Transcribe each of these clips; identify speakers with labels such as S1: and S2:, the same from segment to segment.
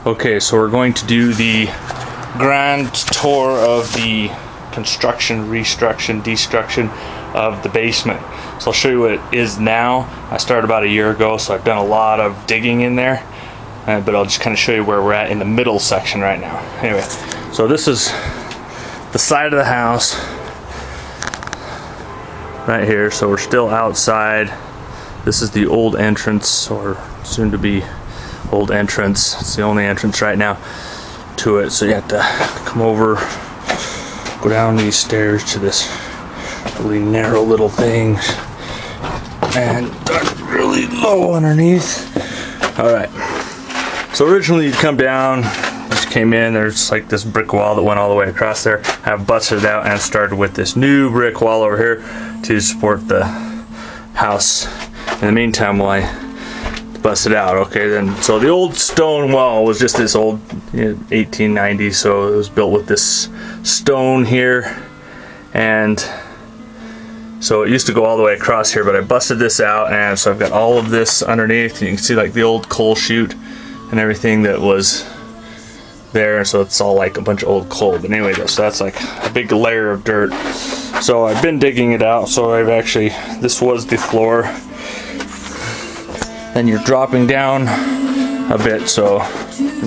S1: Okay, so we're going to do the grand tour of the construction, restructuring, destruction of the basement. So I'll show you what it is now. I started about a year ago, so I've done a lot of digging in there, but I'll just kind of show you where we're at in the middle section right now. Anyway, so this is the side of the house right here. So we're still outside. This is the old entrance, or soon to be old entrance. It's the only entrance right now to it, so you have to come over, go down these stairs to this really narrow little thing and dug really low underneath. All right, so originally you'd come down, just came in, there's like this brick wall that went all the way across there. I've busted it out and started with this new brick wall over here to support the house in the meantime while I bust it out. Okay, then, so the old stone wall was just this old 1890, so it was built with this stone here, and so it used to go all the way across here, but I busted this out, and so I've got all of this underneath. You can see like the old coal chute and everything that was there, so it's all like a bunch of old coal. But anyway, so that's like a big layer of dirt. So I've been digging it out, so I've actually, this was the floor. Then you're dropping down a bit, so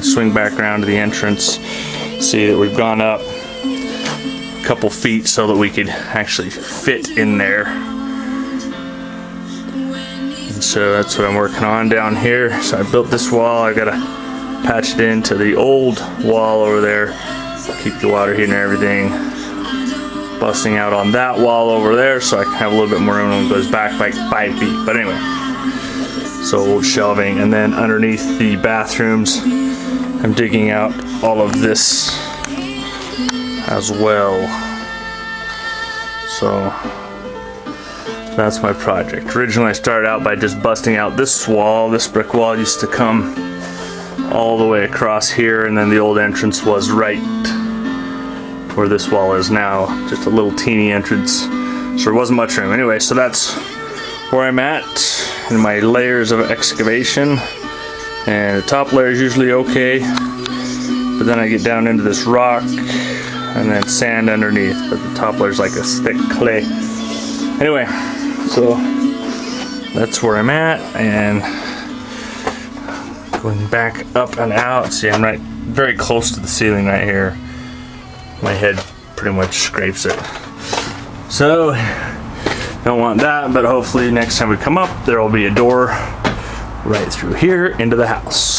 S1: swing back around to the entrance. See that we've gone up a couple feet so that we could actually fit in there. And so that's what I'm working on down here. So I built this wall. I gotta patch it into the old wall over there, keep the water heating and everything. Busting out on that wall over there so I can have a little bit more room when it goes back like 5 feet. But anyway. So old shelving, and then underneath the bathrooms I'm digging out all of this as well. So that's my project. Originally I started out by just busting out this wall. This brick wall used to come all the way across here, and then the old entrance was right where this wall is now, just a little teeny entrance, so there wasn't much room. Anyway, so that's where I'm at in my layers of excavation, and the top layer is usually okay, but then I get down into this rock and then sand underneath, but the top layer is like a thick clay. Anyway, so that's where I'm at, and going back up and out. See, I'm right very close to the ceiling right here. My head pretty much scrapes it, so don't want that, but hopefully next time we come up there will be a door right through here into the house.